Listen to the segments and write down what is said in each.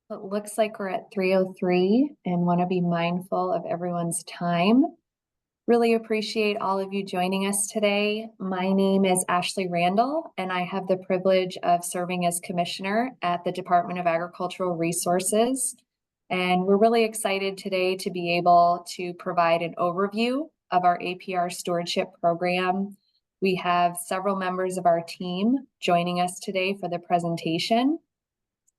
It looks like we're at 3:03 and want to be mindful of everyone's time. Really appreciate all of you joining us today. My name is Ashley Randall, and I have the privilege of serving as Commissioner at the Department of Agricultural Resources. And we're really excited today to be able to provide an overview of our APR Stewardship Program. We have several members of our team joining us today for the presentation.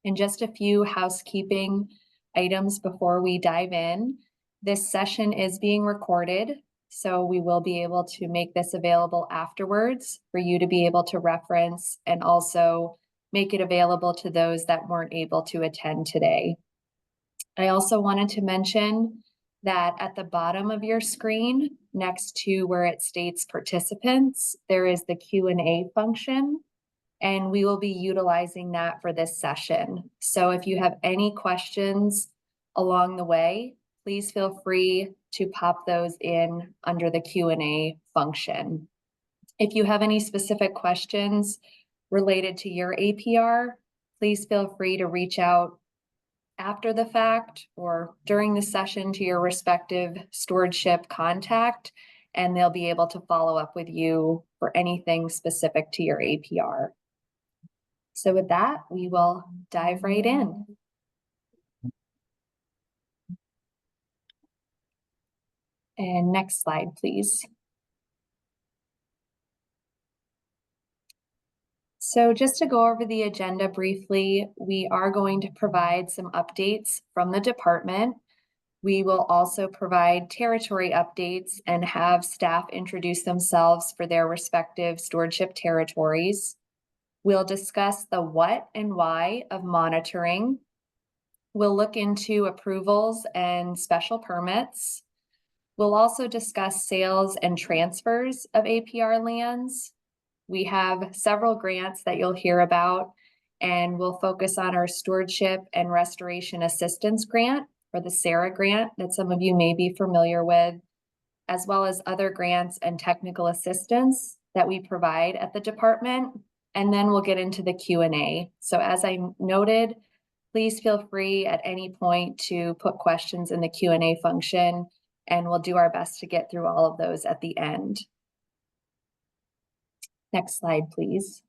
And just a few housekeeping items before we dive in. This session is being recorded, so we will be able to make this available afterwards for you to be able to reference and also make it available to those that weren't able to attend today. I also wanted to mention that at the bottom of your screen, next to where it states participants, there is the Q&A function. And we will be utilizing that for this session. So if you have any questions along the way, please feel free to pop those in under the Q&A function. If you have any specific questions related to your APR, please feel free to reach out after the fact or during the session to your respective stewardship contact, and they'll be able to follow up with you for anything specific to your APR. So with that, we will dive right in. And next slide, please. So just to go over the agenda briefly, we are going to provide some updates from the department. We will also provide territory updates and have staff introduce themselves for their respective stewardship territories. We'll discuss the what and why of monitoring. We'll look into approvals and special permits. We'll also discuss sales and transfers of APR lands. We have several grants that you'll hear about, and we'll focus on our Stewardship and Restoration Assistance Grant, or the SARA grant that some of you may be familiar with, as well as other grants and technical assistance that we provide at the department. And then we'll get into the Q&A. So as I noted, please feel free at any point to put questions in the Q&A function, and we'll do our best to get through all of those at the end. Next slide, please.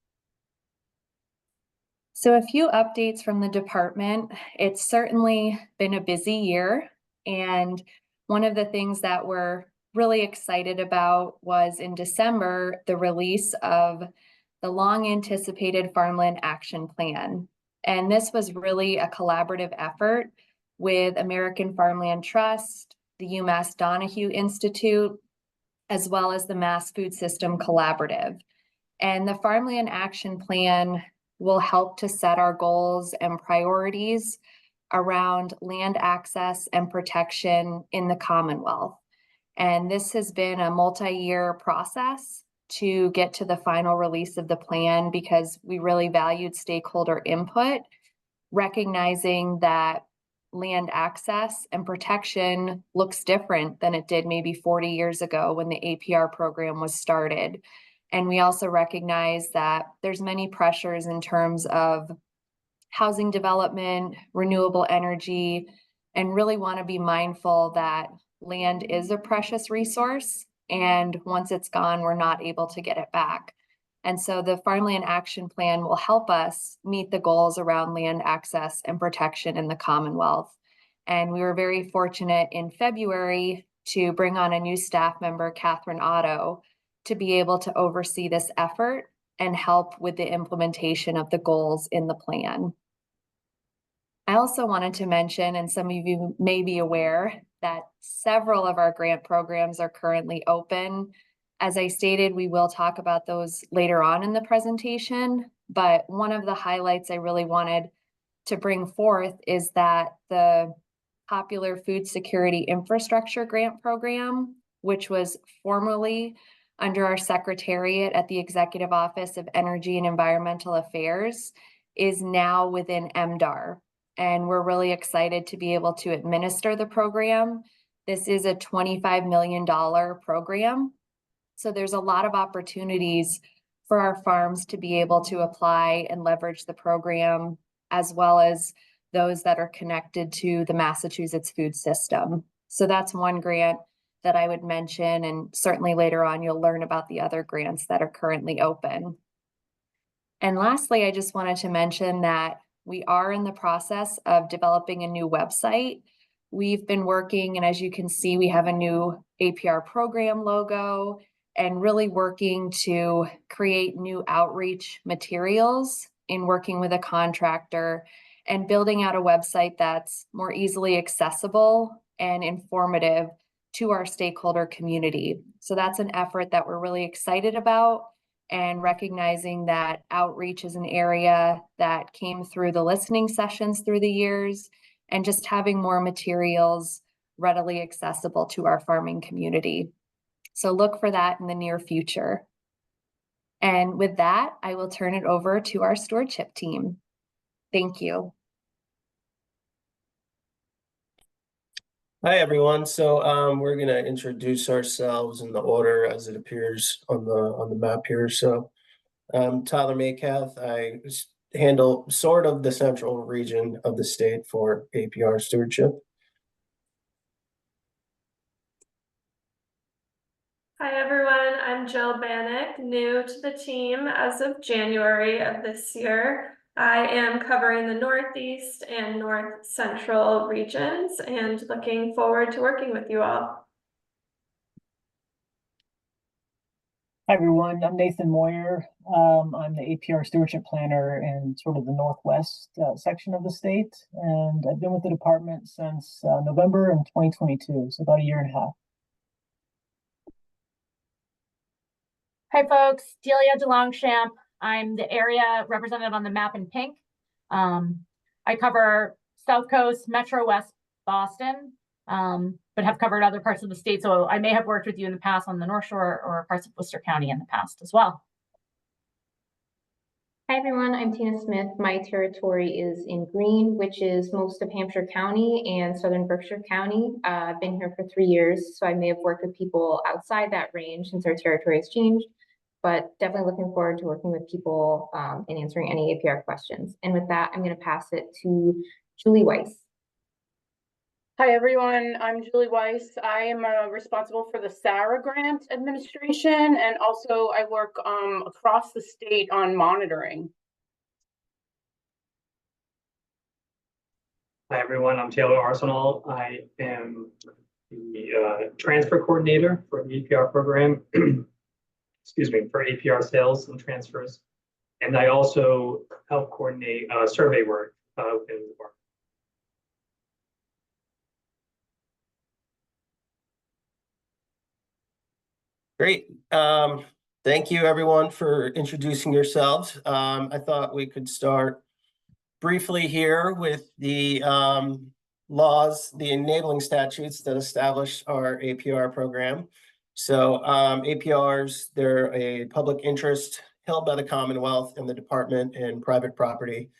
So a few updates from the department. It's certainly been a busy year, and one of the things that we're really excited about was in December, the release of the long-anticipated Farmland Action Plan. And this was really a collaborative effort with American Farmland Trust, the UMass Donahue Institute, as well as the Mass Food System Collaborative. And the Farmland Action Plan will help to set our goals and priorities around land access and protection in the Commonwealth. And this has been a multi-year process to get to the final release of the plan because we really valued stakeholder input, recognizing that land access and protection looks different than it did maybe 40 years ago when the APR program was started. And we also recognize that there's many pressures in terms of housing development, renewable energy, and really want to be mindful that land is a precious resource. And once it's gone, we're not able to get it back. And so the Farmland Action Plan will help us meet the goals around land access and protection in the Commonwealth. And we were very fortunate in February to bring on a new staff member, Catherine Otto, to be able to oversee this effort and help with the implementation of the goals in the plan. I also wanted to mention, and some of you may be aware, that several of our grant programs are currently open. As I stated, we will talk about those later on in the presentation, but one of the highlights I really wanted to bring forth is that the Popular Food Security Infrastructure Grant Program, which was formerly under our Secretariat at the Executive Office of Energy and Environmental Affairs, is now within MDAR. And we're really excited to be able to administer the program. This is a $25 million program. So there's a lot of opportunities for our farms to be able to apply and leverage the program, as well as those that are connected to the Massachusetts food system. So that's one grant that I would mention, and certainly later on you'll learn about the other grants that are currently open. And lastly, I just wanted to mention that we are in the process of developing a new website. We've been working, and as you can see, we have a new APR program logo and really working to create new outreach materials in working with a contractor and building out a website that's more easily accessible and informative to our stakeholder community. So that's an effort that we're really excited about, and recognizing that outreach is an area that came through the listening sessions through the years, and just having more materials readily accessible to our farming community. So look for that in the near future. And with that, I will turn it over to our stewardship team. Thank you. Hi, everyone. So we're going to introduce ourselves in the order as it appears on the map here. So Tyler Maycath. I handle sort of the central region of the state for APR stewardship. Hi, everyone. I'm Jill Bannock, new to the team as of January of this year. I am covering the Northeast and North Central regions and looking forward to working with you all. Hi, everyone. I'm Nathan Moyer. I'm the APR Stewardship Planner in sort of the Northwest section of the state. And I've been with the department since November in 2022, so about a year and a half. Hi, folks. Delia DeLongchamp. I'm the area representative on the map in pink. I cover South Coast, Metro West Boston, but have covered other parts of the state. So I may have worked with you in the past on the North Shore or parts of Worcester County in the past as well. Hi, everyone. I'm Tina Smith. My territory is in green, which is most of Hampshire County and Southern Berkshire County. I've been here for 3 years, so I may have worked with people outside that range since our territory has changed, but definitely looking forward to working with people and answering any APR questions. And with that, I'm going to pass it to Julie Weiss. Hi, everyone. I'm Julie Weiss. I am responsible for the SARA grant administration, and also I work across the state on monitoring. Hi, everyone. I'm Taylor Arsenal. I am the transfer coordinator for the APR program, excuse me, for APR sales and transfers. And I also help coordinate survey work within the department. Great. Thank you, everyone, for introducing yourselves. I thought we could start briefly here with the laws, the enabling statutes that establish our APR program. So APRs, they're a public interest held by the Commonwealth and the Department in private property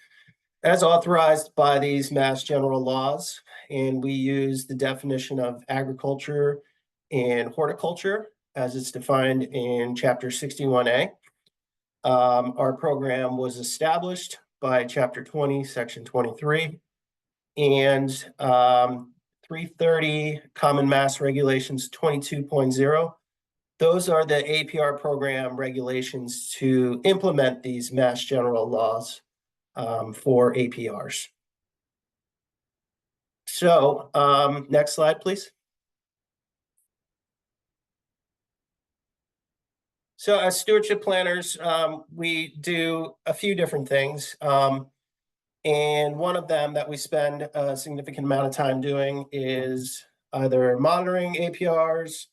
as authorized by these Mass General laws. And we use the definition of agriculture and horticulture as it's defined in Chapter 61A. Our program was established by Chapter 20, Section 23, and 330 Common Mass Regulations 22.0. Those are the APR program regulations to implement these Mass General laws for APRs. So next slide, please. So as stewardship planners, we do a few different things. And one of them that we spend a significant amount of time doing is either monitoring APRs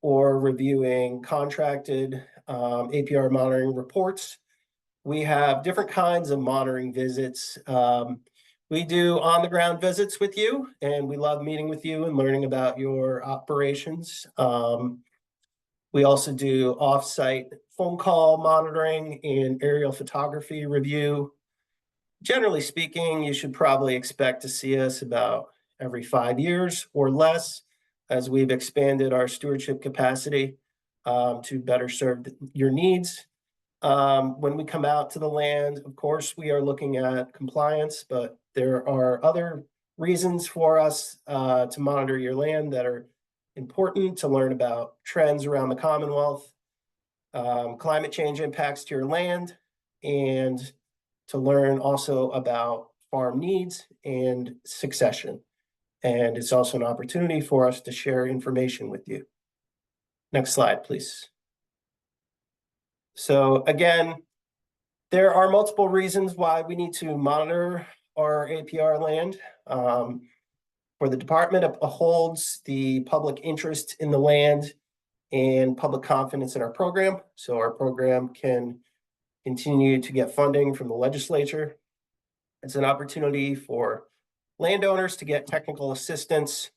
or reviewing contracted APR monitoring reports. We have different kinds of monitoring visits. We do on-the-ground visits with you, and we love meeting with you and learning about your operations. We also do off-site phone call monitoring and aerial photography review. Generally speaking, you should probably expect to see us about every 5 years or less as we've expanded our stewardship capacity to better serve your needs. When we come out to the land, of course, we are looking at compliance, but there are other reasons for us to monitor your land that are important to learn about trends around the Commonwealth, climate change impacts to your land, and to learn also about farm needs and succession. And it's also an opportunity for us to share information with you. Next slide, please. So again, there are multiple reasons why we need to monitor our APR land. For the department, it holds the public interest in the land and public confidence in our program. So our program can continue to get funding from the legislature. It's an opportunity for landowners to get technical assistance,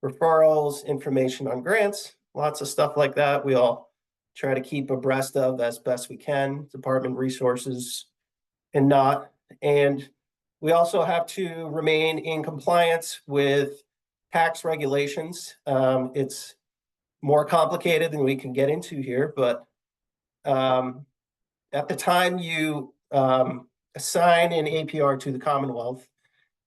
referrals, information on grants, lots of stuff like that. We all try to keep abreast of as best we can, department resources and not. And we also have to remain in compliance with tax regulations. It's more complicated than we can get into here, but at the time you assign an APR to the Commonwealth,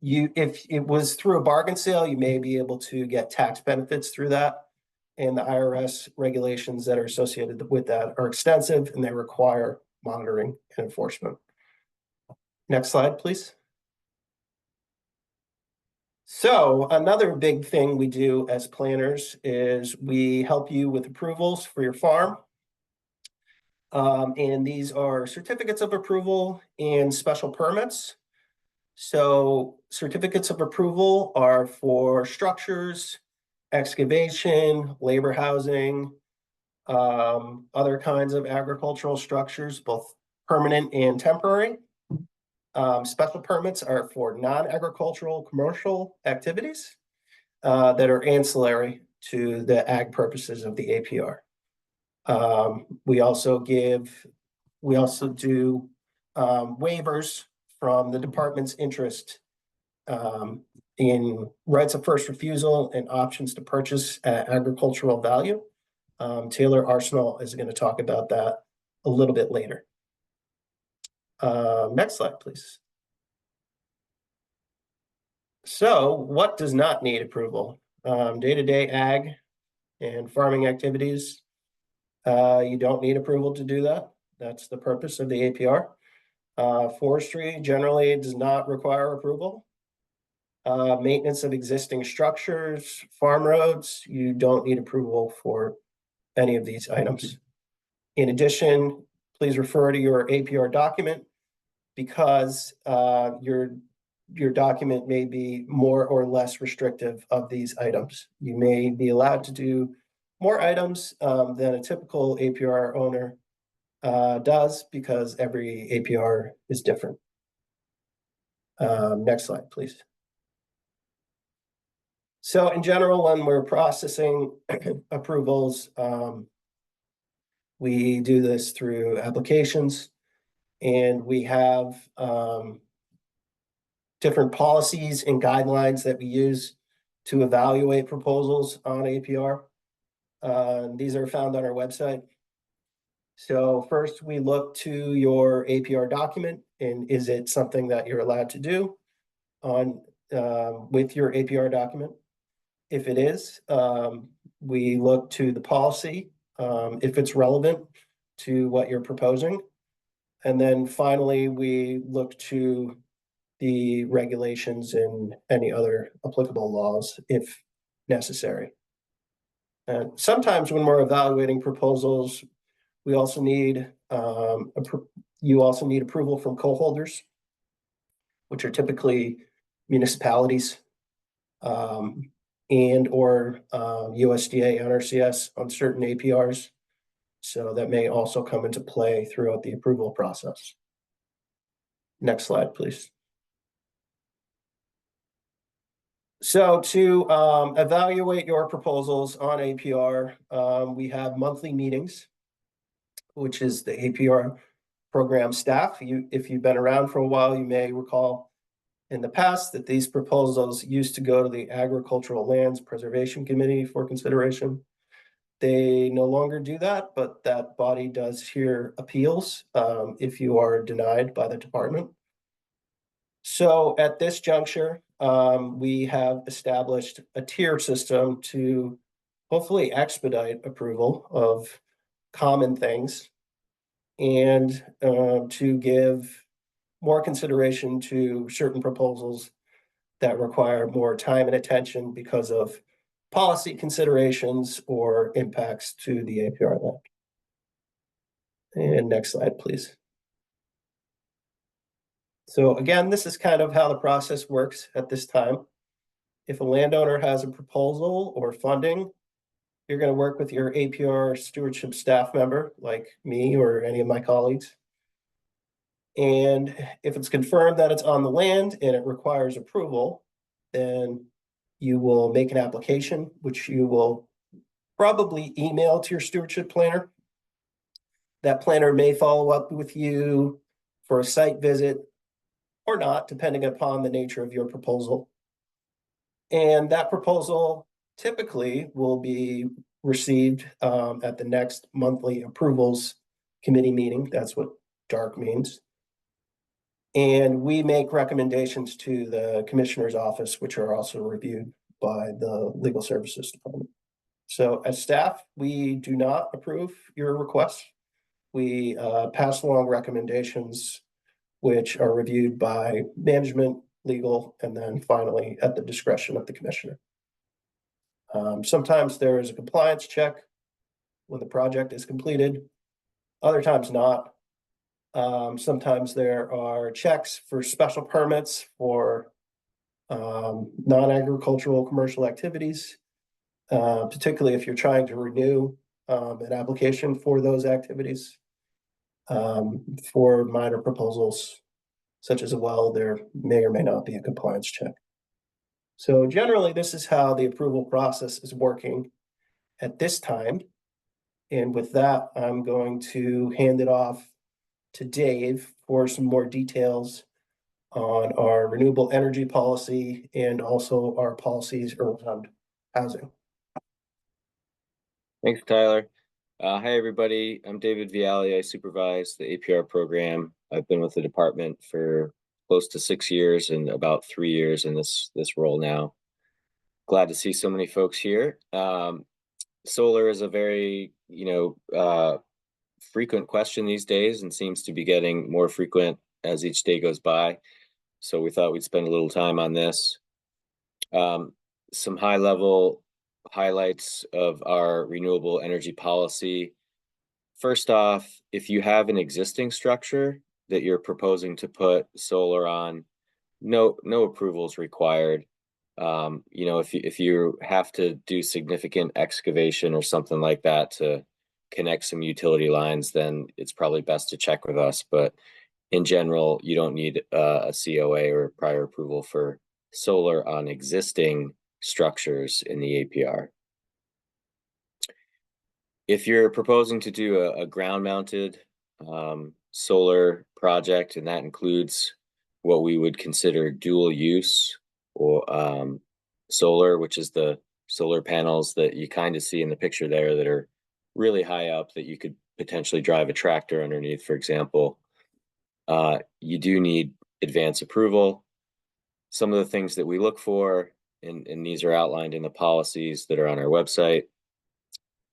if it was through a bargain sale, you may be able to get tax benefits through that. And the IRS regulations that are associated with that are extensive and they require monitoring and enforcement. Next slide, please. So another big thing we do as planners is we help you with approvals for your farm. And these are certificates of approval and special permits. So certificates of approval are for structures, excavation, labor housing, other kinds of agricultural structures, both permanent and temporary. Special permits are for non-agricultural commercial activities that are ancillary to the ag purposes of the APR. We also do waivers from the department's interest in rights of first refusal and options to purchase at agricultural value. Taylor Arsenal is going to talk about that a little bit later. Next slide, please. So what does not need approval? Day-to-day ag and farming activities. You don't need approval to do that. That's the purpose of the APR. Forestry generally does not require approval. Maintenance of existing structures, farm roads, you don't need approval for any of these items. In addition, please refer to your APR document because your document may be more or less restrictive of these items. You may be allowed to do more items than a typical APR owner does because every APR is different. Next slide, please. So in general, when we're processing approvals, we do this through applications, and we have different policies and guidelines that we use to evaluate proposals on APR. These are found on our website. So first we look to your APR document, and is it something that you're allowed to do on with your APR document? If it is, we look to the policy, if it's relevant to what you're proposing. And then finally, we look to the regulations and any other applicable laws if necessary. And sometimes when we're evaluating proposals, we also need you also need approval from co-holders, which are typically municipalities and or USDA, NRCS on certain APRs. So that may also come into play throughout the approval process. Next slide, please. So to evaluate your proposals on APR, we have monthly meetings, which is the APR program staff. If you've been around for a while, you may recall in the past that these proposals used to go to the Agricultural Lands Preservation Committee for consideration. They no longer do that, but that body does hear appeals if you are denied by the department. So at this juncture, we have established a tier system to hopefully expedite approval of common things and to give more consideration to certain proposals that require more time and attention because of policy considerations or impacts to the APR land. And next slide, please. So again, this is kind of how the process works at this time. If a landowner has a proposal or funding, you're going to work with your APR stewardship staff member, like me or any of my colleagues. And if it's confirmed that it's on the land and it requires approval, then you will make an application, which you will probably email to your stewardship planner. That planner may follow up with you for a site visit or not, depending upon the nature of your proposal. And that proposal typically will be received at the next monthly approvals committee meeting. That's what DARC means. And we make recommendations to the commissioner's office, which are also reviewed by the legal services department. So as staff, we do not approve your requests. We pass along recommendations, which are reviewed by management, legal, and then finally at the discretion of the commissioner. Sometimes there is a compliance check when the project is completed, other times not. Sometimes there are checks for special permits for non-agricultural commercial activities, particularly if you're trying to renew an application for those activities. For minor proposals, such as a well, there may or may not be a compliance check. So generally, this is how the approval process is working at this time. And with that, I'm going to hand it off to Dave for some more details on our renewable energy policy and also our policies around housing. Thanks, Tyler. Hi, everybody. I'm David Viali. I supervise the APR program. I've been with the department for close to 6 years and about 3 years in this role now. Glad to see so many folks here. Solar is a very, frequent question these days and seems to be getting more frequent as each day goes by. So we thought we'd spend a little time on this. Some high-level highlights of our renewable energy policy. First off, if you have an existing structure that you're proposing to put solar on, no approvals required. If you have to do significant excavation or something like that to connect some utility lines, then it's probably best to check with us. But in general, you don't need a COA or prior approval for solar on existing structures in the APR. If you're proposing to do a ground-mounted solar project, and that includes what we would consider dual use or solar, which is the solar panels that you kind of see in the picture there that are really high up that you could potentially drive a tractor underneath, for example, you do need advance approval. Some of the things that we look for, and these are outlined in the policies that are on our website,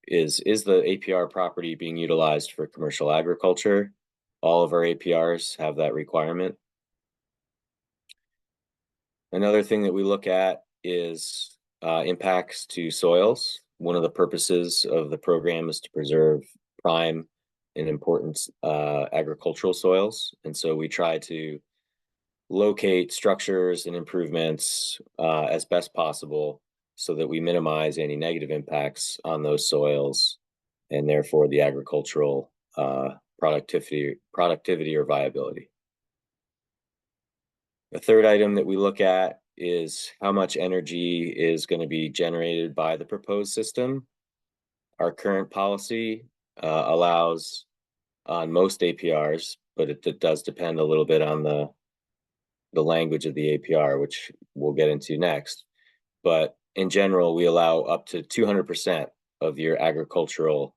is the APR property being utilized for commercial agriculture? All of our APRs have that requirement. Another thing that we look at is impacts to soils. One of the purposes of the program is to preserve prime and important agricultural soils. And so we try to locate structures and improvements as best possible so that we minimize any negative impacts on those soils and therefore the agricultural productivity or viability. The third item that we look at is how much energy is going to be generated by the proposed system. Our current policy allows on most APRs, but it does depend a little bit on the language of the APR, which we'll get into next. But in general, we allow up to 200% of your agricultural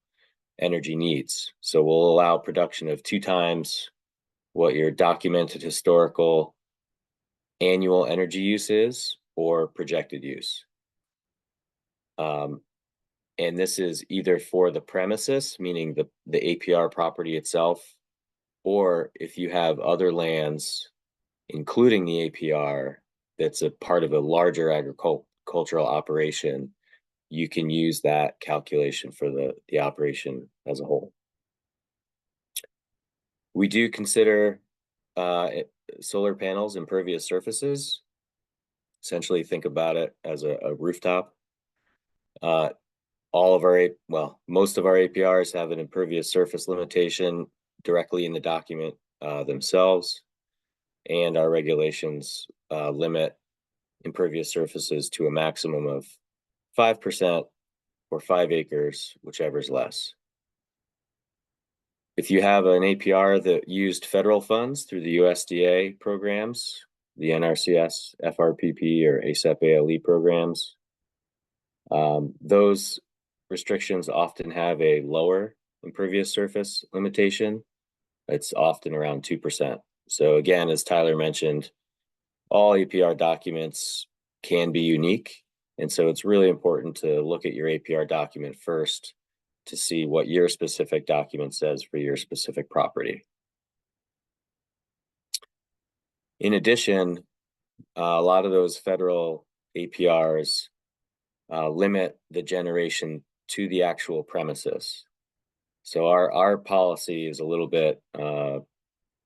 energy needs. So we'll allow production of 2 times what your documented historical annual energy use is or projected use. And this is either for the premises, meaning the APR property itself, or if you have other lands, including the APR, that's a part of a larger agricultural operation, you can use that calculation for the operation as a whole. We do consider solar panels impervious surfaces. Essentially, think about it as a rooftop. Most of our APRs have an impervious surface limitation directly in the document themselves, and our regulations limit impervious surfaces to a maximum of 5% or 5 acres, whichever is less. If you have an APR that used federal funds through the USDA programs, the NRCS, FRPP, or ASAP ALE programs, those restrictions often have a lower impervious surface limitation. It's often around 2%. So again, as Tyler mentioned, all APR documents can be unique. And so it's really important to look at your APR document first to see what your specific document says for your specific property. In addition, a lot of those federal APRs limit the generation to the actual premises. So our policy is a little bit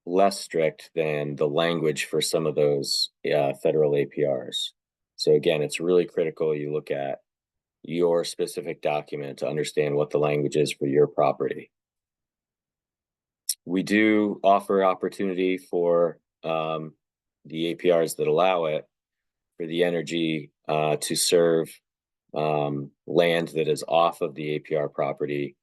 less strict than the language for some of those federal APRs. So again, it's really critical you look at your specific document to understand what the language is for your property. We do offer opportunity for the APRs that allow it for the energy to serve land that is off of the APR property.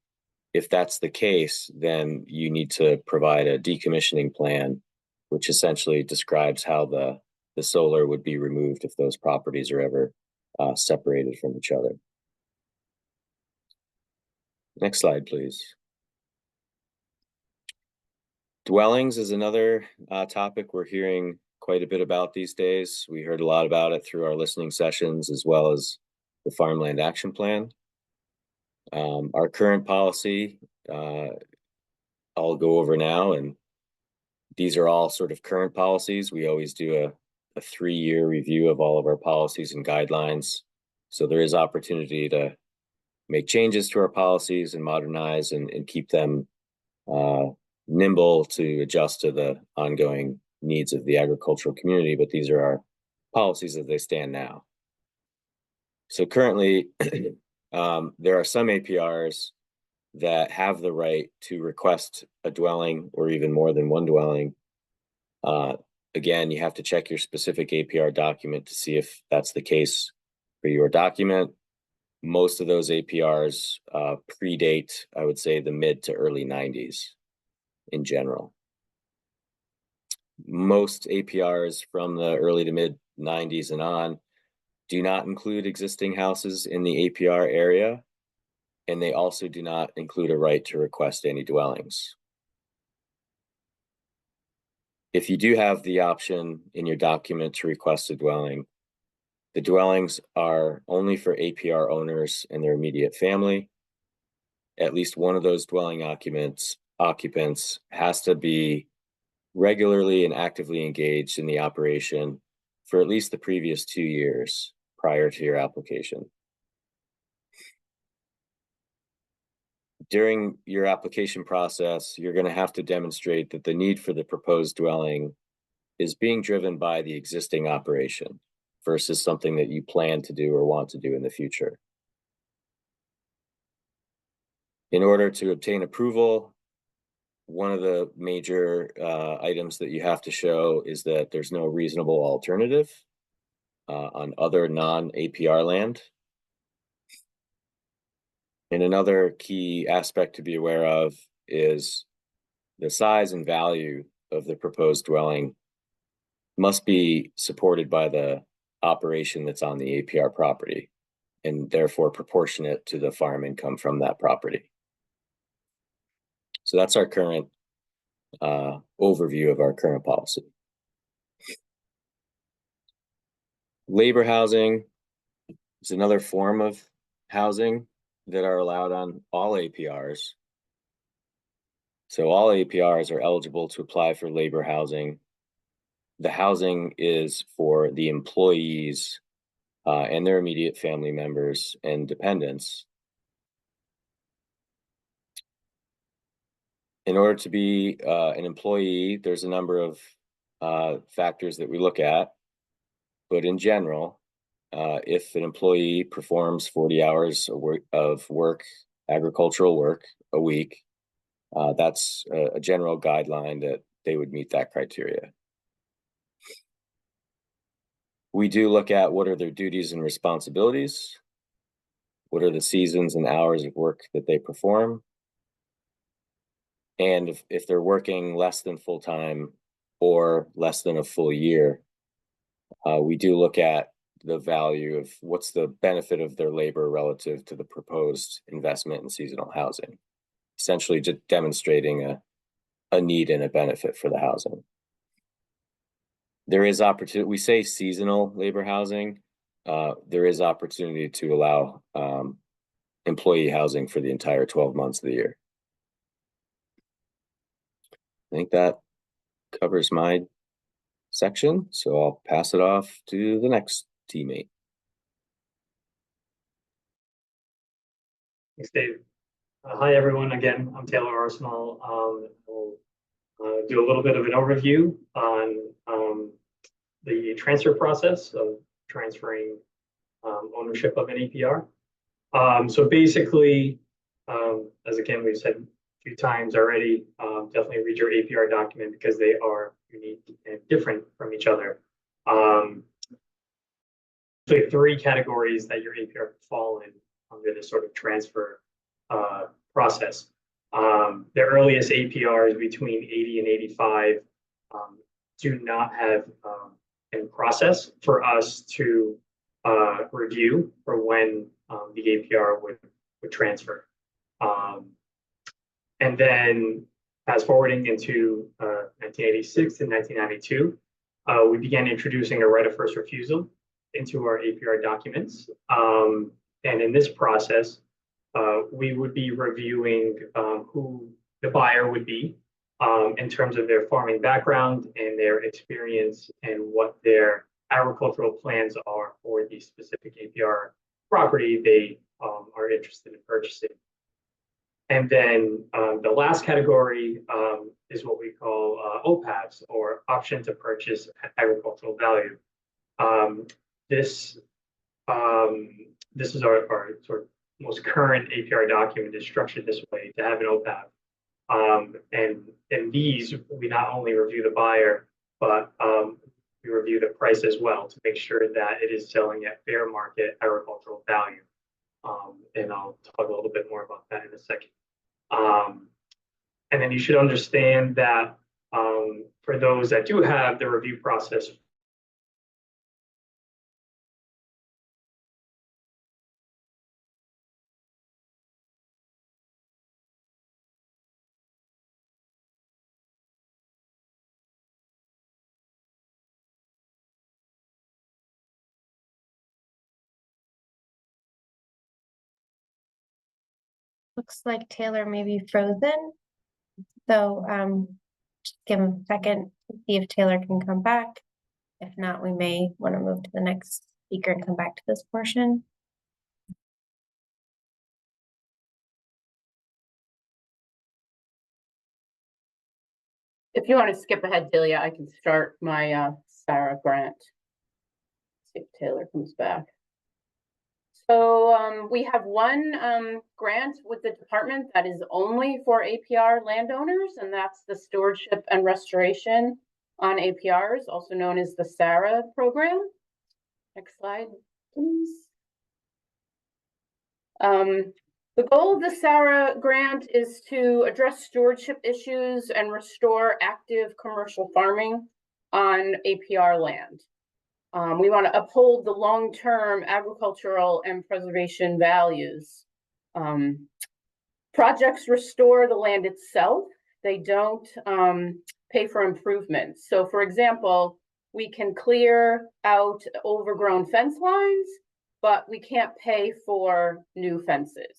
If that's the case, then you need to provide a decommissioning plan, which essentially describes how the solar would be removed if those properties are ever separated from each other. Next slide, please. Dwellings is another topic we're hearing quite a bit about these days. We heard a lot about it through our listening sessions as well as the Farmland Action Plan. Our current policy, I'll go over now, and these are all sort of current policies. We always do a 3-year review of all of our policies and guidelines. So there is opportunity to make changes to our policies and modernize and keep them nimble to adjust to the ongoing needs of the agricultural community. But these are our policies as they stand now. So currently, there are some APRs that have the right to request a dwelling or even more than one dwelling. Again, you have to check your specific APR document to see if that's the case for your document. Most of those APRs predate, I would say, the mid to early 90s in general. Most APRs from the early to mid 90s and on do not include existing houses in the APR area, and they also do not include a right to request any dwellings. If you do have the option in your document to request a dwelling, the dwellings are only for APR owners and their immediate family. At least one of those dwelling occupants has to be regularly and actively engaged in the operation for at least the previous 2 years prior to your application. During your application process, you're going to have to demonstrate that the need for the proposed dwelling is being driven by the existing operation versus something that you plan to do or want to do in the future. In order to obtain approval, one of the major items that you have to show is that there's no reasonable alternative on other non-APR land. And another key aspect to be aware of is the size and value of the proposed dwelling must be supported by the operation that's on the APR property. and therefore proportionate to the farm income from that property. So that's our current overview of our current policy. Labor housing is another form of housing that are allowed on all APRs. So all APRs are eligible to apply for labor housing. The housing is for the employees and their immediate family members and dependents. In order to be an employee, there's a number of factors that we look at, but in general, if an employee performs 40 hours of work, agricultural work a week, that's a general guideline that they would meet that criteria. We do look at what are their duties and responsibilities, what are the seasons and hours of work that they perform, and if they're working less than full-time or less than a full year, we do look at the value of what's the benefit of their labor relative to the proposed investment in seasonal housing, essentially just demonstrating a need and a benefit for the housing. There is opportunity, we say seasonal labor housing, there is opportunity to allow employee housing for the entire 12 months of the year. I think that covers my section, so I'll pass it off to the next teammate. Thanks, Dave. Hi, everyone. Again, I'm Taylor Arsenal. We'll do a little bit of an overview on the transfer process of transferring ownership of an APR. So basically, as again, we've said a few times already, definitely read your APR document because they are unique and different from each other. So three categories that your APR could fall in under this sort of transfer process. The earliest APRs between 80 and 85 do not have in process for us to review for when the APR would transfer. And then fast forwarding into 1986 and 1992, we began introducing a right of first refusal into our APR documents. And in this process, we would be reviewing who the buyer would be in terms of their farming background and their experience and what their agricultural plans are for the specific APR property they are interested in purchasing. And then the last category is what we call OPAVs, or option to purchase at agricultural value. This is our sort of most current APR document is structured this way to have an OPAV. And these, we not only review the buyer, but we review the price as well to make sure that it is selling at fair market agricultural value. And I'll talk a little bit more about that in a second. And then you should understand that for those that do have the review process, Looks like Taylor may be frozen. So just give him a second to see if Taylor can come back. If not, we may want to move to the next speaker and come back to this portion. If you want to skip ahead, Delia, I can start my SARA grant. See if Taylor comes back. So we have one grant with the department that is only for APR landowners, and that's the Stewardship and Restoration on APRs, also known as the SARA program. Next slide, please. The goal of the SARA grant is to address stewardship issues and restore active commercial farming on APR land. We want to uphold the long-term agricultural and preservation values. Projects restore the land itself. They don't pay for improvements. So for example, we can clear out overgrown fence lines, but we can't pay for new fences.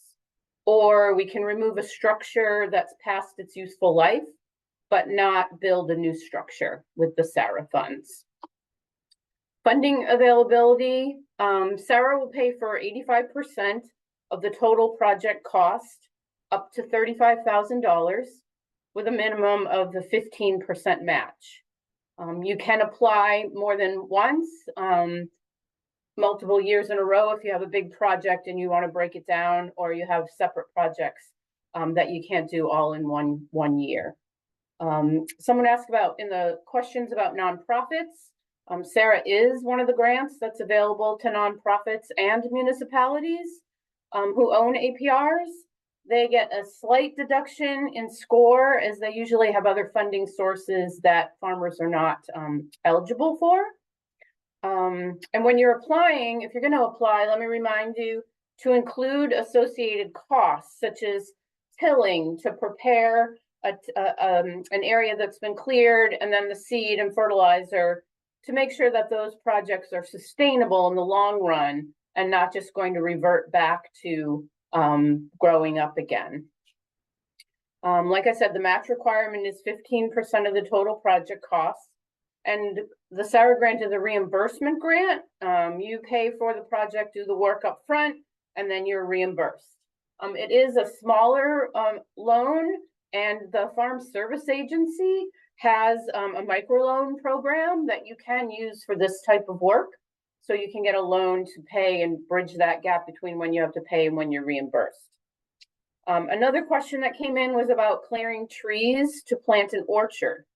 Or we can remove a structure that's past its useful life, but not build a new structure with the SARA funds. Funding availability, SARA will pay for 85% of the total project cost, up to $35,000, with a minimum of the 15% match. You can apply more than once, multiple years in a row if you have a big project and you want to break it down, or you have separate projects that you can't do all in one year. Someone asked about in the questions about nonprofits. SARA is one of the grants that's available to nonprofits and municipalities who own APRs. They get a slight deduction in score, as they usually have other funding sources that farmers are not eligible for. And when you're applying, if you're going to apply, let me remind you to include associated costs, such as tilling to prepare an area that's been cleared, and then the seed and fertilizer, to make sure that those projects are sustainable in the long run and not just going to revert back to growing up again. Like I said, the match requirement is 15% of the total project cost. And the SARA grant is a reimbursement grant. You pay for the project, do the work up front, and then you're reimbursed. It is a smaller loan, and the Farm Service Agency has a microloan program that you can use for this type of work. So you can get a loan to pay and bridge that gap between when you have to pay and when you're reimbursed. Another question that came in was about clearing trees to plant an orchard.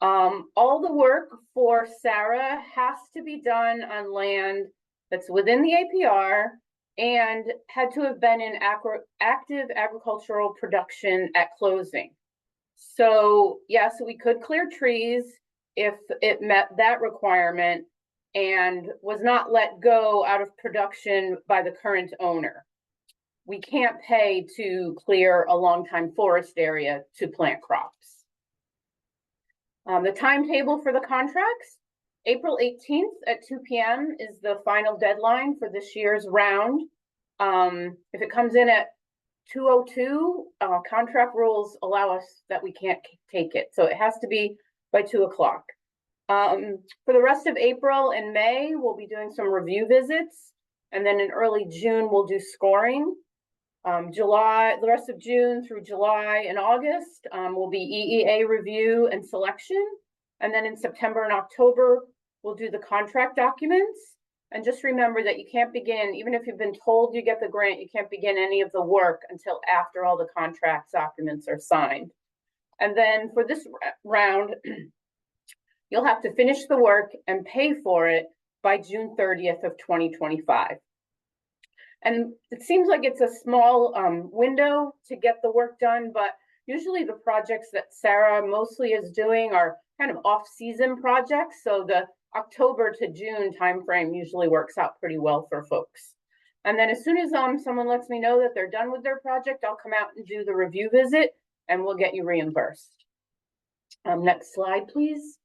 All the work for SARA has to be done on land that's within the APR and had to have been in active agricultural production at closing. So yes, we could clear trees if it met that requirement and was not let go out of production by the current owner. We can't pay to clear a longtime forest area to plant crops. The timetable for the contracts, April 18th at 2 p.m. is the final deadline for this year's round. If it comes in at 2:02, contract rules allow us that we can't take it. So it has to be by 2 o'clock. For the rest of April and May, we'll be doing some review visits. And then in early June, we'll do scoring. The rest of June through July and August will be EEA review and selection. And then in September and October, we'll do the contract documents. And just remember that you can't begin, even if you've been told you get the grant, you can't begin any of the work until after all the contract documents are signed. And then for this round, you'll have to finish the work and pay for it by June 30th of 2025. And it seems like it's a small window to get the work done, but usually the projects that SARA mostly is doing are kind of off-season projects. So the October to June timeframe usually works out pretty well for folks. And then as soon as someone lets me know that they're done with their project, I'll come out and do the review visit and we'll get you reimbursed. Next slide, please.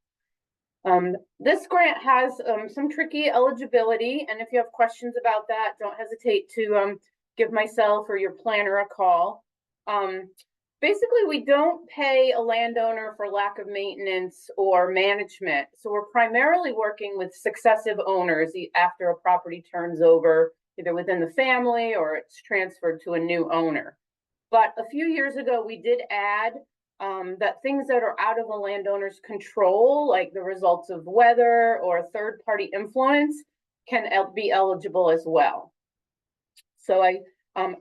This grant has some tricky eligibility, and if you have questions about that, don't hesitate to give myself or your planner a call. Basically, we don't pay a landowner for lack of maintenance or management. So we're primarily working with successive owners after a property turns over, either within the family or it's transferred to a new owner. But a few years ago, we did add that things that are out of a landowner's control, like the results of weather or third-party influence, can be eligible as well. So I'm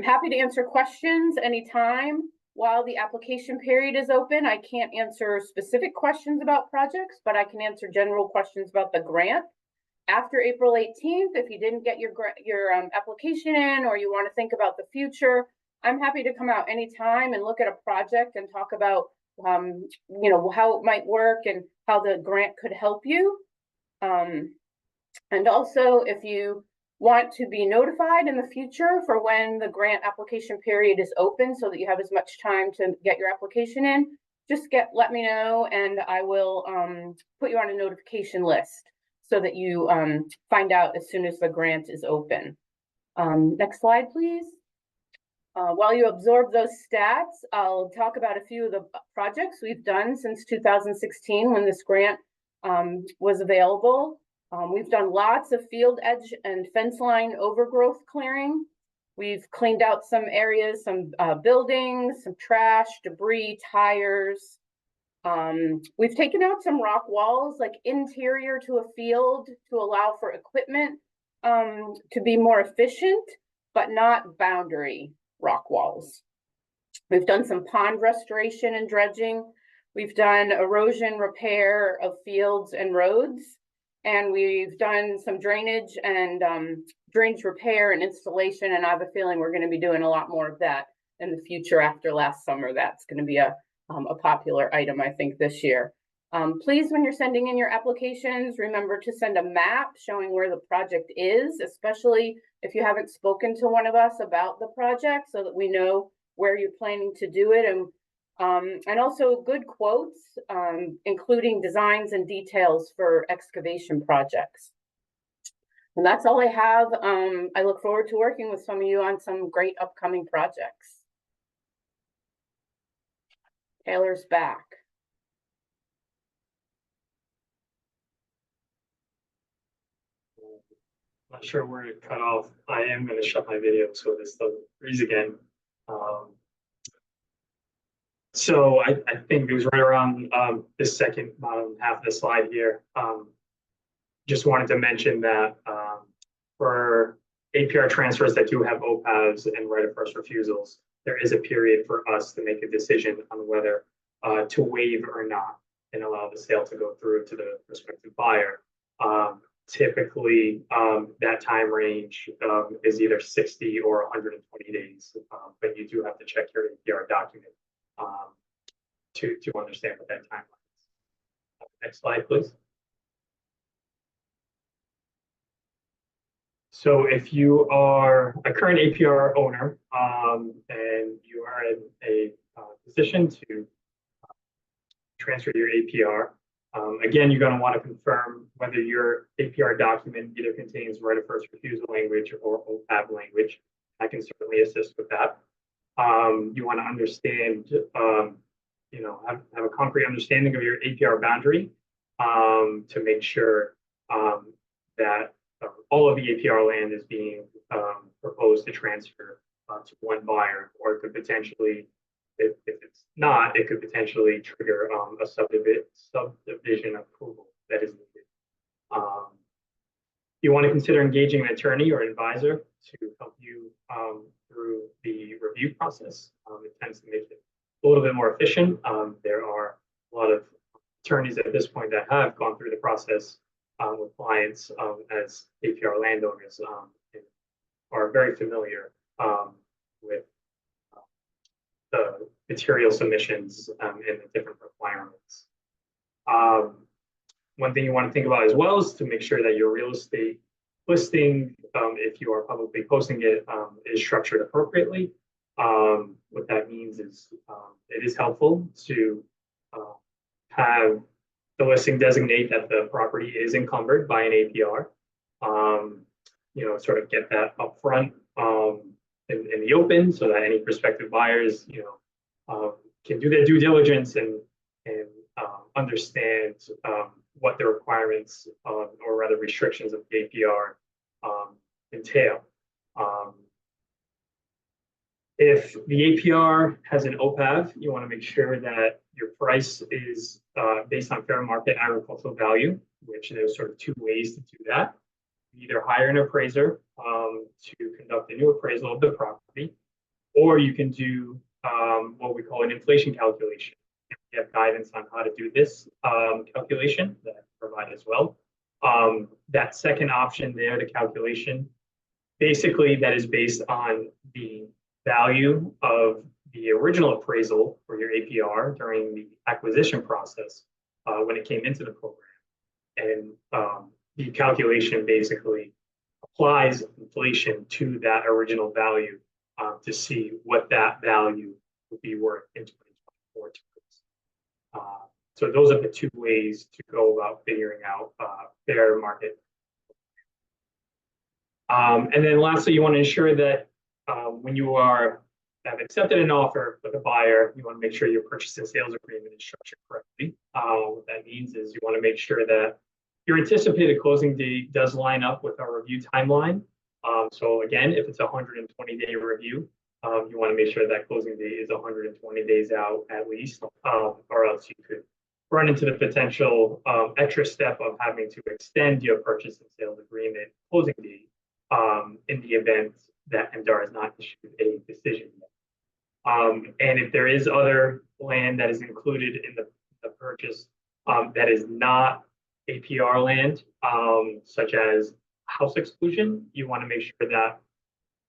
happy to answer questions anytime while the application period is open. I can't answer specific questions about projects, but I can answer general questions about the grant. After April 18th, if you didn't get your application in or you want to think about the future, I'm happy to come out anytime and look at a project and talk about, how it might work and how the grant could help you. And also, if you want to be notified in the future for when the grant application period is open so that you have as much time to get your application in, just let me know, and I will put you on a notification list so that you find out as soon as the grant is open. Next slide, please. While you absorb those stats, I'll talk about a few of the projects we've done since 2016 when this grant was available. We've done lots of field edge and fence line overgrowth clearing. We've cleaned out some areas, some buildings, some trash, debris, tires. We've taken out some rock walls, like interior to a field, to allow for equipment to be more efficient, but not boundary rock walls. We've done some pond restoration and dredging. We've done erosion repair of fields and roads. And we've done some drainage and drainage repair and installation. And I have a feeling we're going to be doing a lot more of that in the future after last summer. That's going to be a popular item, I think, this year. Please, when you're sending in your applications, remember to send a map showing where the project is, especially if you haven't spoken to one of us about the project, so that we know where you're planning to do it. And also good quotes, including designs and details for excavation projects. And that's all I have. I look forward to working with some of you on some great upcoming projects. Taylor's back. Not sure where it cut off. I am going to shut my video so this doesn't freeze again. So I think it was right around this second bottom half of the slide here. Just wanted to mention that for APR transfers that do have OPAVs and right of first refusals, there is a period for us to make a decision on whether to waive or not and allow the sale to go through to the prospective buyer. Typically, that time range is either 60 or 120 days, but you do have to check your APR document to understand what that timeline is. Next slide, please. So if you are a current APR owner and you are in a position to transfer your APR, again, you're going to want to confirm whether your APR document either contains right of first refusal language or OPAV language. I can certainly assist with that. You want to understand, have a concrete understanding of your APR boundary to make sure that all of the APR land is being proposed to transfer to one buyer, or it could potentially, if it's not, it could potentially trigger a subdivision approval that is needed. You want to consider engaging an attorney or advisor to help you through the review process. It tends to make it a little bit more efficient. There are a lot of attorneys at this point that have gone through the process with clients as APR landowners and are very familiar with the material submissions and the different requirements. One thing you want to think about as well is to make sure that your real estate listing, if you are publicly posting it, is structured appropriately. What that means is it is helpful to have the listing designate that the property is encumbered by an APR. Sort of get that up front in the open so that any prospective buyers, can do their due diligence and understand what the requirements or rather restrictions of the APR entail. If the APR has an OPAV, you want to make sure that your price is based on fair market agricultural value, which there's sort of two ways to do that. You either hire an appraiser to conduct a new appraisal of the property, or you can do what we call an inflation calculation. We have guidance on how to do this calculation that I provide as well. That second option there, the calculation, basically that is based on the value of the original appraisal for your APR during the acquisition process when it came into the program. And the calculation basically applies inflation to that original value to see what that value would be worth in 2024. So those are the two ways to go about figuring out fair market. And then lastly, you want to ensure that when you have accepted an offer with a buyer, you want to make sure your purchase and sales agreement is structured correctly. What that means is you want to make sure that your anticipated closing date does line up with our review timeline. So again, if it's a 120-day review, you want to make sure that closing date is 120 days out at least, or else you could run into the potential extra step of having to extend your purchase and sales agreement closing date in the event that MDAR has not issued a decision yet. And if there is other land that is included in the purchase that is not APR land, such as house exclusion, you want to make sure that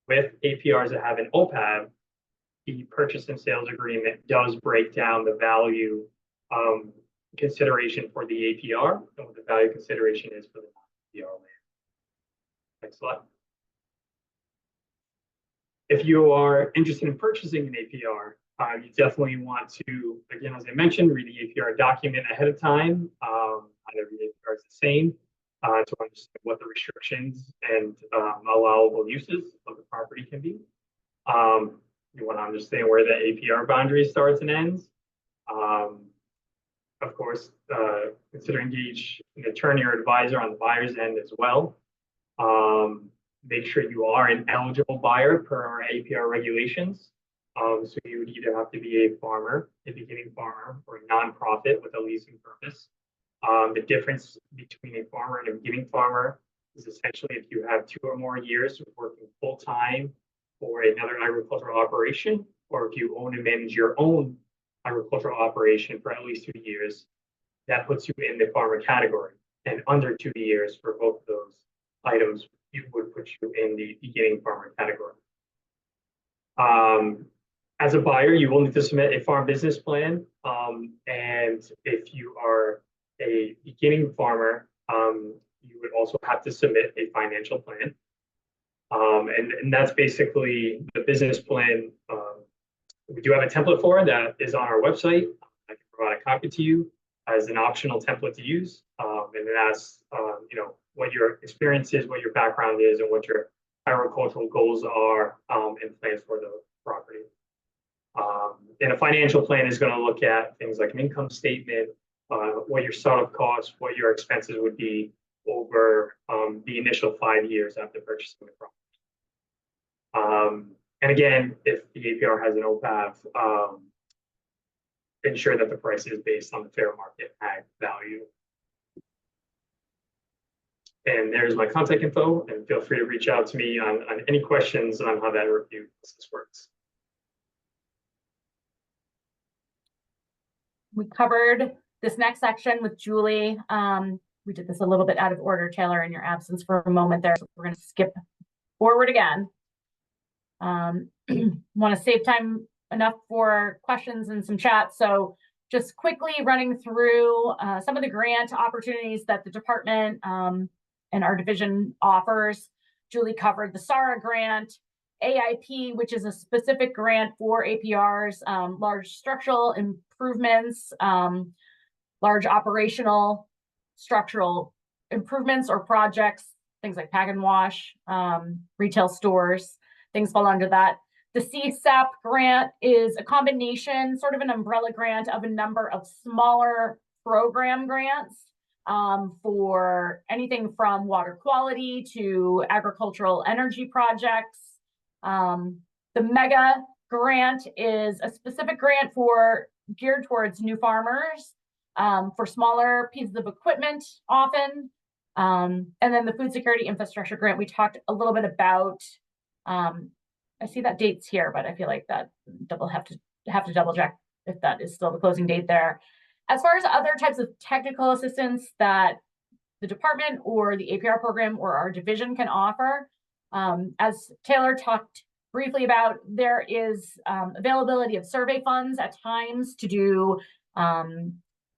with APRs that have an OPAV, the purchase and sales agreement does break down the value consideration for the APR and what the value consideration is for the non-APR land. Next slide. If you are interested in purchasing an APR, you definitely want to, again, as I mentioned, read the APR document ahead of time. Not every APR is the same to understand what the restrictions and allowable uses of the property can be. You want to understand where the APR boundary starts and ends. Of course, consider engage an attorney or advisor on the buyer's end as well. Make sure you are an eligible buyer per our APR regulations. So you would either have to be a farmer, a beginning farmer, or a nonprofit with a leasing purpose. The difference between a farmer and a beginning farmer is essentially if you have 2 or more years of working full-time for another agricultural operation, or if you own and manage your own agricultural operation for at least 2 years, that puts you in the farmer category. And under 2 years for both of those items, it would put you in the beginning farmer category. As a buyer, you will need to submit a farm business plan. And if you are a beginning farmer, you would also have to submit a financial plan. And that's basically the business plan. We do have a template for that is on our website. I can provide a copy to you as an optional template to use. And it asks, what your experience is, what your background is, and what your agricultural goals are and plans for the property. And a financial plan is going to look at things like an income statement, what your startup costs, what your expenses would be over the initial 5 years after purchasing the property. And again, if the APR has an OPAV, ensure that the price is based on the fair market ag value. And there's my contact info, and feel free to reach out to me on any questions on how that review process works. We covered this next section with Julie. We did this a little bit out of order, Taylor, in your absence for a moment there. So we're going to skip forward again. Want to save time enough for questions and some chat. So just quickly running through some of the grant opportunities that the department and our division offers. Julie covered the SARA grant, AIP, which is a specific grant for APRs, large structural improvements, large operational structural improvements or projects, things like pack and wash, retail stores, things fall under that. The CSAP grant is a combination, sort of an umbrella grant of a number of smaller program grants for anything from water quality to agricultural energy projects. The MEGA grant is a specific grant geared towards new farmers for smaller pieces of equipment often. And then the food security infrastructure grant, we talked a little bit about. I see that date's here, but I feel like that have to double check if that is still the closing date there. As far as other types of technical assistance that the department or the APR program or our division can offer, as Taylor talked briefly about, there is availability of survey funds at times to do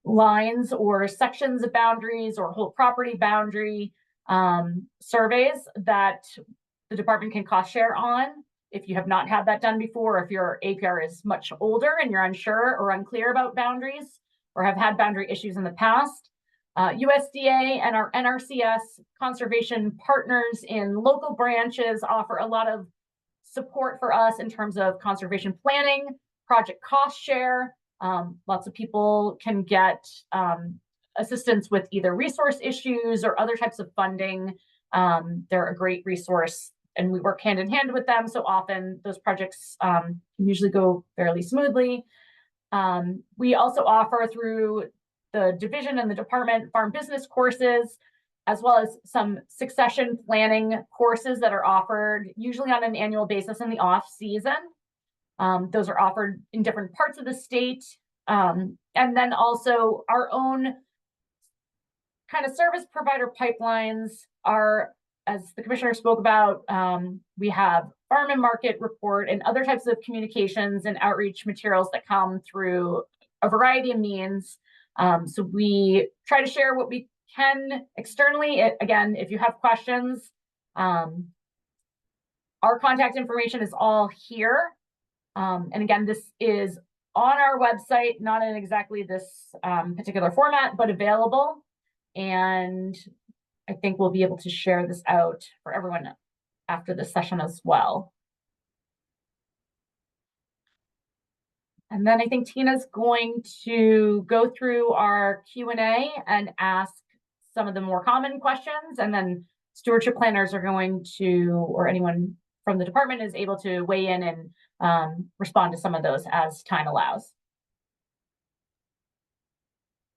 lines or sections of boundaries or whole property boundary surveys that the department can cost share on. If you have not had that done before, if your APR is much older and you're unsure or unclear about boundaries or have had boundary issues in the past, USDA and our NRCS conservation partners in local branches offer a lot of support for us in terms of conservation planning, project cost share. Lots of people can get assistance with either resource issues or other types of funding. They're a great resource and we work hand in hand with them. So often those projects can usually go fairly smoothly. We also offer through the division and the department farm business courses, as well as some succession planning courses that are offered usually on an annual basis in the off season. Those are offered in different parts of the state. And then also our own kind of service provider pipelines are, as the commissioner spoke about, we have farm and market report and other types of communications and outreach materials that come through a variety of means. So we try to share what we can externally. Again, if you have questions, our contact information is all here. And again, this is on our website, not in exactly this particular format, but available. And I think we'll be able to share this out for everyone after this session as well. And then I think Tina's going to go through our Q&A and ask some of the more common questions, and then stewardship planners are going to, or anyone from the department is able to weigh in and respond to some of those as time allows.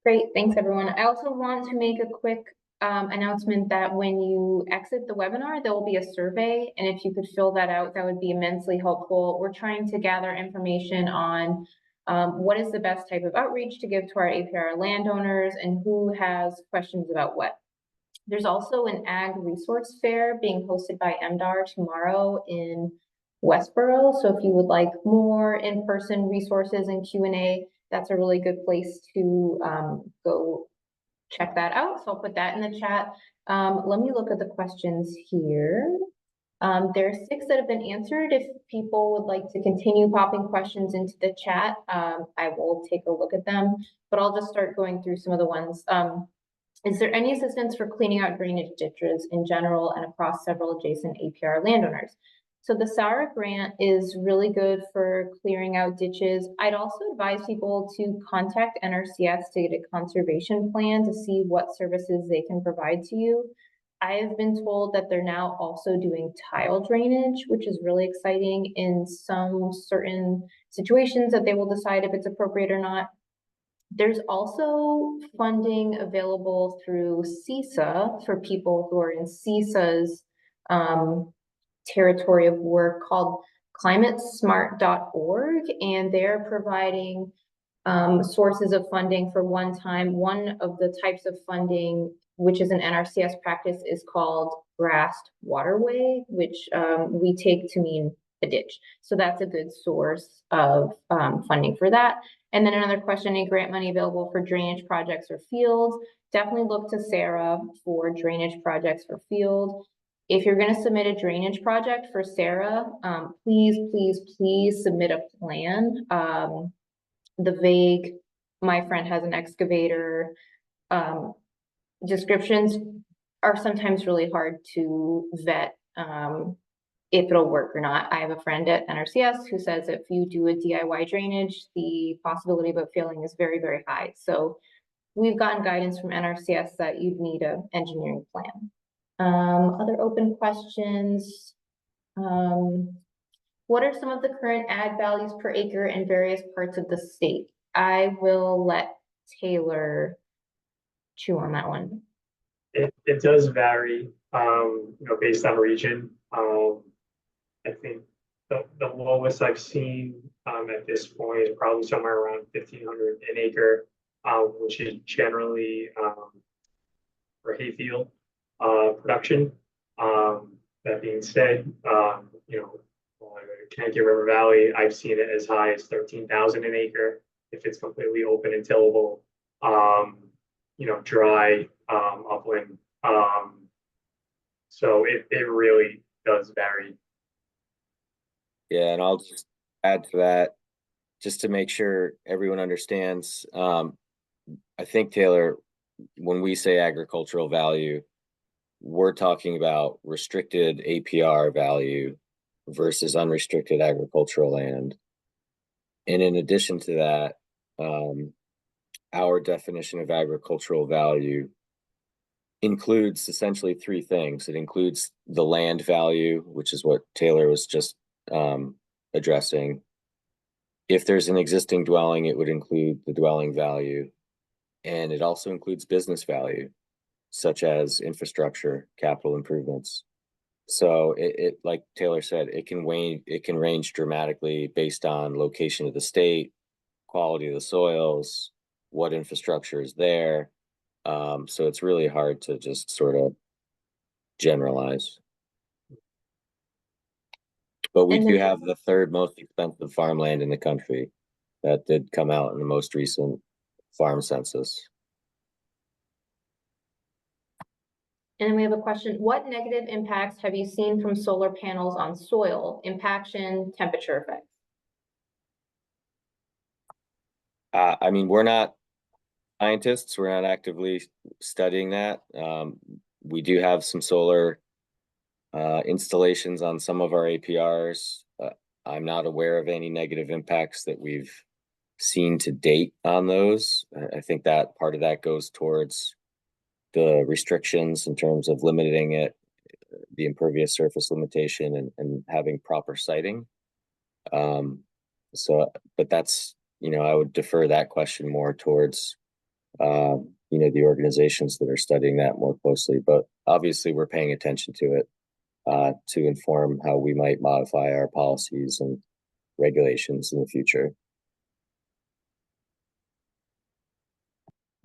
Great, thanks everyone. I also want to make a quick announcement that when you exit the webinar, there will be a survey, and if you could fill that out, that would be immensely helpful. We're trying to gather information on what is the best type of outreach to give to our APR landowners and who has questions about what. There's also an ag resource fair being hosted by MDAR tomorrow in Westboro, so if you would like more in-person resources and Q&A, that's a really good place to go check that out. So I'll put that in the chat. Let me look at the questions here. There are 6 that have been answered. If people would like to continue popping questions into the chat, I will take a look at them, but I'll just start going through some of the ones. Is there any assistance for cleaning out drainage ditches in general and across several adjacent APR landowners? So the SARA grant is really good for clearing out ditches. I'd also advise people to contact NRCS to get a conservation plan to see what services they can provide to you. I've been told that they're now also doing tile drainage, which is really exciting in some certain situations that they will decide if it's appropriate or not. There's also funding available through CISA for people who are in CISA's territory of work called climatesmart.org, and they're providing sources of funding for one time. One of the types of funding, which is an NRCS practice, is called grassed waterway, which we take to mean a ditch. So that's a good source of funding for that. And then another question, any grant money available for drainage projects or fields? Definitely look to Sarah for drainage projects for field. If you're going to submit a drainage project for Sarah, please submit a plan. The vague, my friend has an excavator, descriptions are sometimes really hard to vet if it'll work or not. I have a friend at NRCS who says if you do a DIY drainage, the possibility of it failing is very, very high. So we've gotten guidance from NRCS that you'd need an engineering plan. Other open questions. What are some of the current ag values per acre in various parts of the state? I will let Taylor chew on that one. It does vary, based on region. I think the lowest I've seen at this point is probably somewhere around 1,500 an acre, which is generally for hayfield production. That being said, Connecticut River Valley, I've seen it as high as 13,000 an acre if it's completely open and tillable. dry, upland. So it really does vary. Yeah, and I'll just add to that, just to make sure everyone understands. I think, Taylor, when we say agricultural value, we're talking about restricted APR value versus unrestricted agricultural land. And in addition to that, our definition of agricultural value includes essentially three things. It includes the land value, which is what Taylor was just addressing. If there's an existing dwelling, it would include the dwelling value. And it also includes business value, such as infrastructure, capital improvements. So it like Taylor said, it can range dramatically based on location of the state, quality of the soils, what infrastructure is there. So it's really hard to just sort of generalize. But we do have the third most expensive farmland in the country. That did come out in the most recent farm census. And then we have a question, what negative impacts have you seen from solar panels on soil, impaction, temperature effects? I mean, we're not scientists, we're not actively studying that. We do have some solar installations on some of our APRs. I'm not aware of any negative impacts that we've seen to date on those. I think that part of that goes towards the restrictions in terms of limiting it, the impervious surface limitation, and having proper siting. But that's, I would defer that question more towards, the organizations that are studying that more closely. But obviously, we're paying attention to it to inform how we might modify our policies and regulations in the future.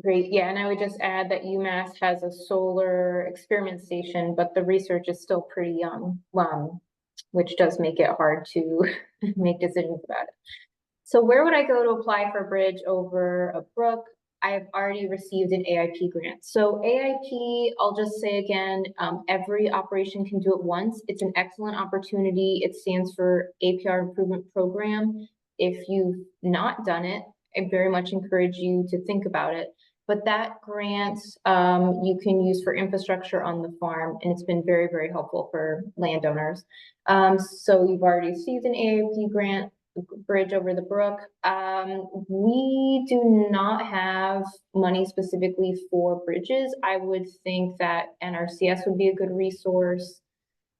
Great, yeah, and I would just add that UMass has a solar experiment station, but the research is still pretty young, which does make it hard to make decisions about it. So where would I go to apply for a bridge over a brook? I have already received an AIP grant. So AIP, I'll just say again, every operation can do it once. It's an excellent opportunity. It stands for APR Improvement Program. If you've not done it, I very much encourage you to think about it. But that grant you can use for infrastructure on the farm, and it's been very, very helpful for landowners. So you've already received an AIP grant, bridge over the brook. We do not have money specifically for bridges. I would think that NRCS would be a good resource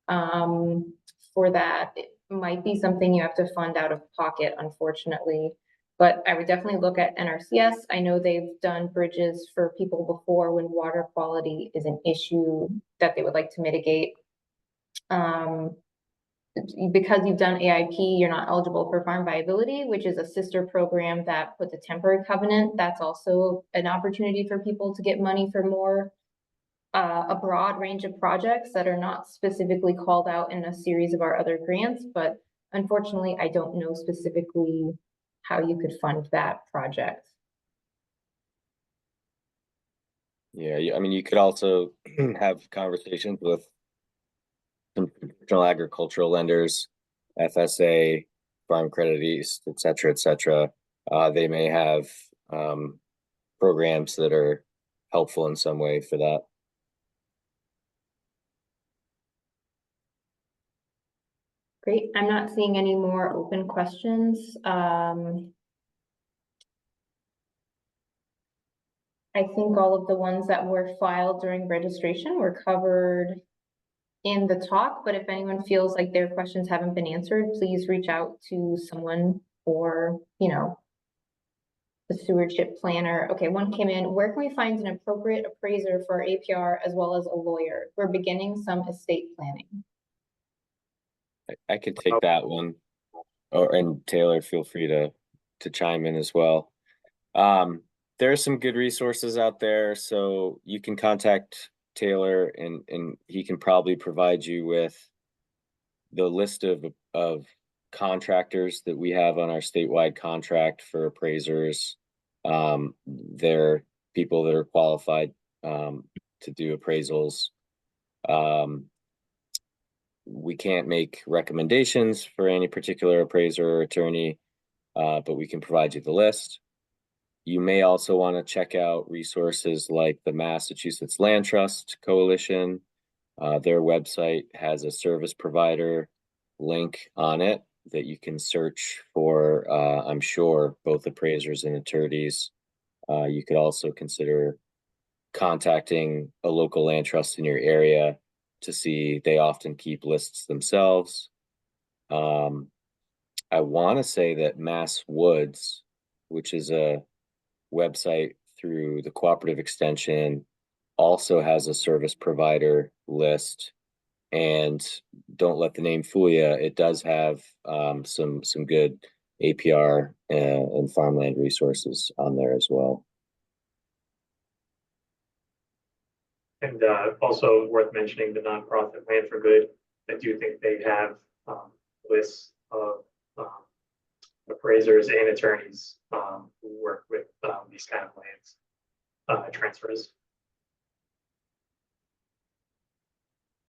for that. It might be something you have to fund out of pocket, unfortunately. But I would definitely look at NRCS. I know they've done bridges for people before when water quality is an issue that they would like to mitigate. Because you've done AIP, you're not eligible for farm viability, which is a sister program that puts a temporary covenant. That's also an opportunity for people to get money for more, a broad range of projects that are not specifically called out in a series of our other grants. But unfortunately, I don't know specifically how you could fund that project. Yeah, I mean, you could also have conversations with some traditional agricultural lenders, FSA, Farm Credit East, et cetera, et cetera. They may have programs that are helpful in some way for that. Great, I'm not seeing any more open questions. I think all of the ones that were filed during registration were covered in the talk, but if anyone feels like their questions haven't been answered, please reach out to someone or, the Stewardship Planner. Okay, one came in. Where can we find an appropriate appraiser for APR as well as a lawyer? We're beginning some estate planning. I could take that one, and Taylor, feel free to chime in as well. There are some good resources out there, so you can contact Taylor, and he can probably provide you with the list of contractors that we have on our statewide contract for appraisers. They're people that are qualified to do appraisals. We can't make recommendations for any particular appraiser or attorney, but we can provide you the list. You may also want to check out resources like the Massachusetts Land Trust Coalition. Their website has a service provider link on it that you can search for, I'm sure, both appraisers and attorneys. You could also consider contacting a local land trust in your area to see. They often keep lists themselves. I want to say that Mass Woods, which is a website through the Cooperative Extension, also has a service provider list. And don't let the name fool you, it does have some good APR and farmland resources on there as well. And also worth mentioning the nonprofit Land for Good. I do think they have lists of appraisers and attorneys who work with these kind of lands transfers.